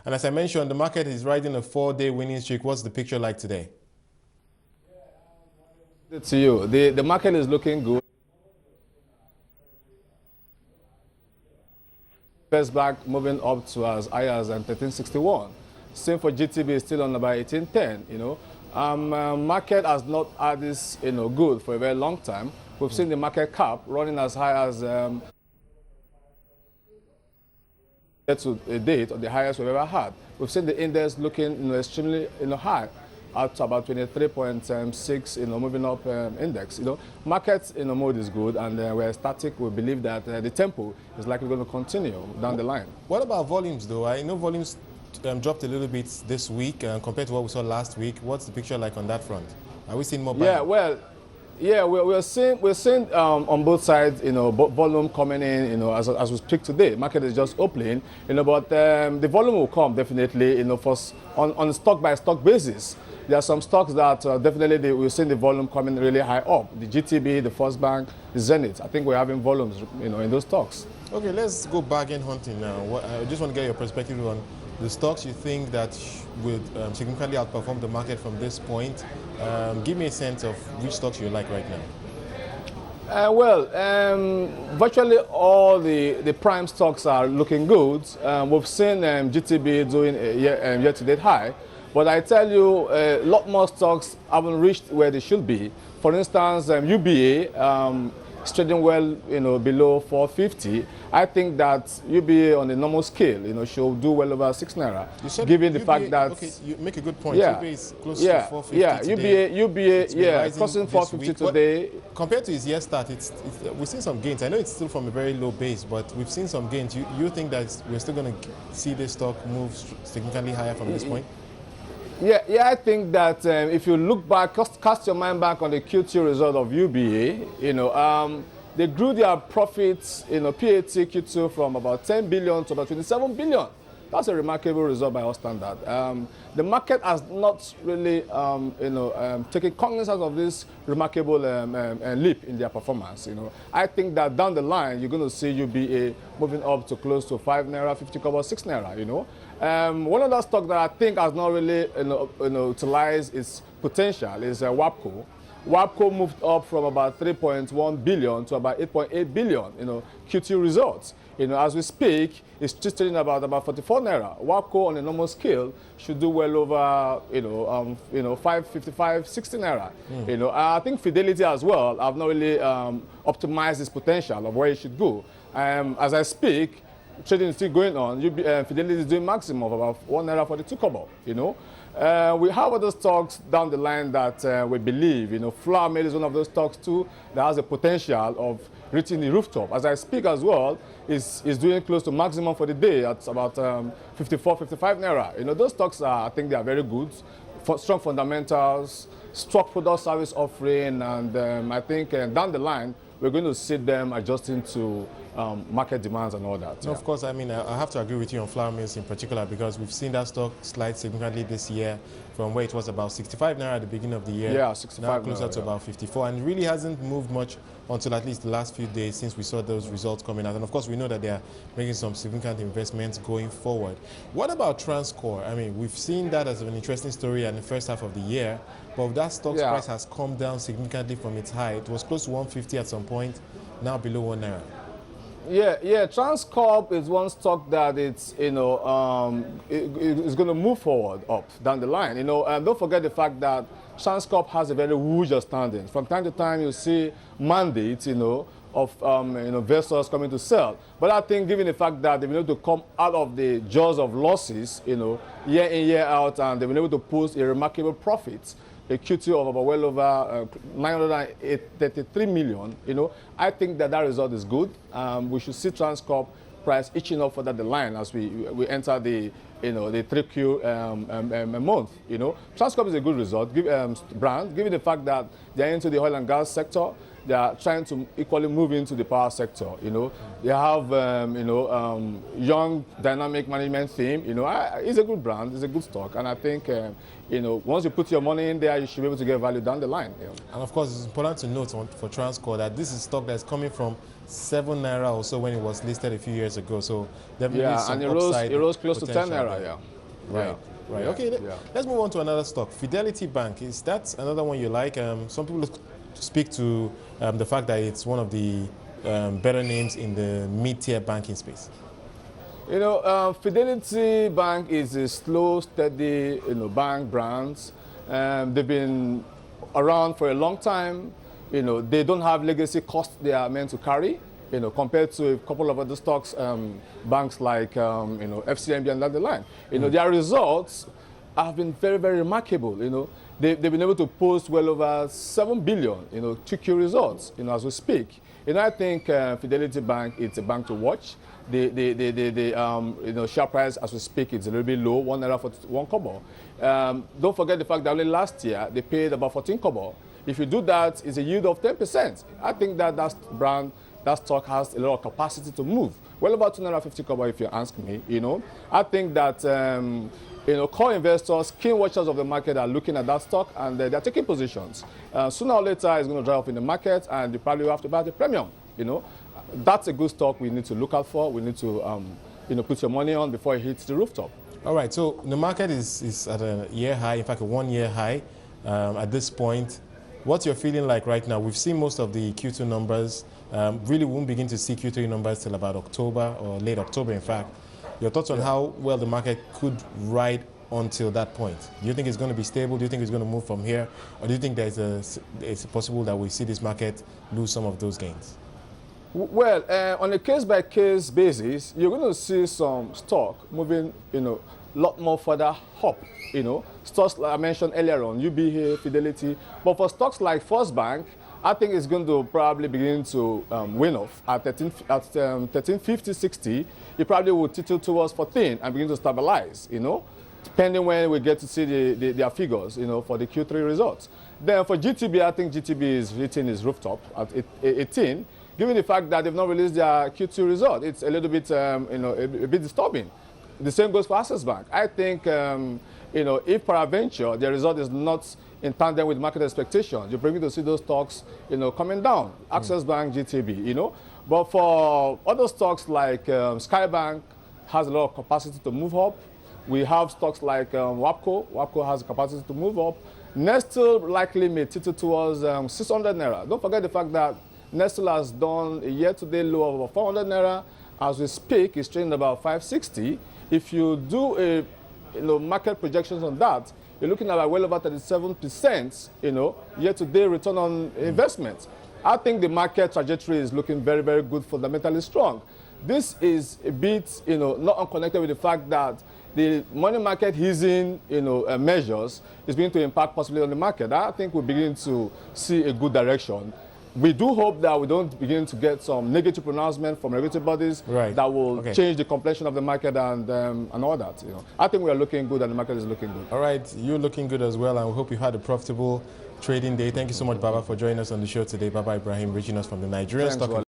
And as I mentioned, the market is riding a 4-day winning streak. What's the picture like today? To you, the market is looking good. First back moving up to as high as 1361. Same for GTB, still on about 1810. Market has not had this good for a very long time. We've seen the market cap running as high as to a date or the highest we've ever had. We've seen the index looking extremely high up to about 23.6 moving up index. Market mode is good, and we're static. We believe that the tempo is likely going to continue down the line. What about volumes though? I know volumes dropped a little bit this week compared to what we saw last week. What's the picture like on that front? Are we seeing more buying? Yeah, well, yeah, we're seeing on both sides, volume coming in, as we speak today. Market is just opening, but the volume will come definitely, on stock by stock basis. There are some stocks that definitely we're seeing the volume coming really high up. The GTB, the First Bank, the Zenith. I think we're having volumes, in those stocks. Okay, let's go bargain hunting now. I just want to get your perspective on the stocks you think that would significantly outperform the market from this point. Give me a sense of which stocks you like right now. Virtually all the prime stocks are looking good. We've seen GTB doing a year-to-date high. But I tell you, a lot more stocks haven't reached where they should be. For instance, UBA is trading well, below 450. I think that UBA on a normal scale, should do well over 6 naira. Given the fact that, okay, you make a good point. Yeah, UBA is close to 450 UBA, crossing 450 today. Compared to its year start, we've seen some gains. I know it's still from a very low base, but we've seen some gains. You think that we're still going to see this stock move significantly higher from this point? Yeah, I think that if you look back, cast your mind back on the Q2 result of UBA, they grew their profits, PAT Q2 from about 10 billion to about 27 billion. That's a remarkable result by our standard. The market has not really, taken cognizance of this remarkable leap in their performance. I think that down the line, you're going to see UBA moving up to close to 5 naira, 50 kobo, 6 naira. One of the stocks that I think has not really, utilized its potential is WAPCO. WAPCO moved up from about 3.1 billion to about 8.8 billion, Q2 results. As we speak, it's just trading about 44 naira. WAPCO on a normal scale should do well over, 555, 60 naira. I think Fidelity as well have not really optimized its potential of where it should go. As I speak, trading is still going on. Fidelity is doing maximum of about 1 naira 42 kobo. We have other stocks down the line that we believe. Flour Mill is one of those stocks too that has the potential of reaching the rooftop. As I speak as well, is doing close to maximum for the day at about 54, 55 naira. Those stocks I think they are very good, strong fundamentals, strong product service offering, and I think down the line we're going to see them adjusting to market demands and all that. No, of course, I have to agree with you on Flour Mills in particular, because we've seen that stock slide significantly this year from where it was about 65 naira at the beginning of the year. Yeah, 65 now closer naira, to about 54, and really hasn't moved much until at least the last few days since we saw those results coming out. And of course, we know that they are making some significant investments going forward. What about Transcore? We've seen that as an interesting story in the first half of the year, but that stock's price has come down significantly from its high. It was close to 150 at some point, now below 1 naira. Yeah. Transcorp is one stock that it's it's going to move forward up down the line. And don't forget the fact that Transcorp has a very huge standing. From time to time, you see mandates, of investors coming to sell. But I think, given the fact that they've been able to come out of the jaws of losses, year in, year out, and they've been able to post a remarkable profit, a Q2 of about well over 933 million, I think that result is good. We should see Transcorp price itching up further the line as we enter the 3Q month. Transcorp is a good result, brand, given the fact that they're into the oil and gas sector. They are trying to equally move into the power sector. They have young, dynamic management team. It's a good brand, it's a good stock, and I think once you put your money in there, you should be able to get value down the line. And of course, it's important to note for Transcore that this is stock that's coming from 7 naira or so when it was listed a few years ago. So definitely some and it upside rose close to 10 naira. there. Right. Right. Yeah. Okay. Yeah. Let's move on to another stock. Fidelity Bank. Is that another one you like? Some people speak to the fact that it's one of the better names in the mid-tier banking space. You know, Fidelity Bank is a slow, steady, bank brands. They've been around for a long time. You know, they don't have legacy costs they are meant to carry. You know, compared to a couple of other stocks, banks like FCMB and down the line. You know, their results have been very, very remarkable. You know, they've been able to post well over 7 billion. 2Q results. As we speak. I think Fidelity Bank, it's a bank to watch. The share price as we speak is a little bit low, 1 naira for 1 kobo. Don't forget the fact that only last year they paid about 14 kobo. If you do that, it's a yield of 10%. I think that that stock has a lot of capacity to move. Well, about 250 kobo if you ask me. I think that core investors, keen watchers of the market are looking at that stock and they're taking positions. Sooner or later, it's going to dry up in the market and you probably have to buy the premium. That's a good stock we need to look out for. We need to put your money on before it hits the rooftop. All right, so the market is at a year high, in fact, a 1 year high at this point. What's your feeling like right now? We've seen most of the Q2 numbers. Really won't begin to see Q3 numbers till about October or late October, in fact. Your thoughts on how well the market could ride until that point? Do you think it's going to be stable? Do you think it's going to move from here? Or do you think it's possible that we see this market lose some of those gains? Well, on a case-by-case basis, you're going to see some stock moving, a lot more further up. Stocks like I mentioned earlier on, UBA, Fidelity. But for stocks like First Bank, I think it's going to probably begin to win off at 1350, 60. It probably will tilt towards 14 and begin to stabilize. Depending when we get to see their figures. For the Q3 results. Then for GTB, I think GTB is hitting its rooftop at 18. Given the fact that they've not released their Q2 result, it's a little bit, a bit disturbing. The same goes for Access Bank. I think, if peradventure their result is not in tandem with market expectations, you're beginning to see those stocks, coming down. Access Bank, GTB, But for other stocks like Skybank has a lot of capacity to move up. We have stocks like WAPCO. WAPCO has a capacity to move up. Nestle likely may tilt towards 600 naira. Don't forget the fact that Nestle has done a year-to-date low of about 400 naira. As we speak, it's trading about 560. If you do a market projections on that, you're looking at well over 37%, year-to-date return on investment. I think the market trajectory is looking very, very good, fundamentally strong. This is a bit, not unconnected with the fact that the money market easing, measures is going to impact possibly on the market. I think we're beginning to see a good direction. We do hope that we don't begin to get some negative pronouncement from regulatory bodies that will change the complexion of the market and all that. I think we are looking good and the market is looking good. All right, you're looking good as well, and we hope you had a profitable trading day. Thank you so much, Baba, for joining us on the show today. Baba Ibrahim, reaching us from the Nigerian stock.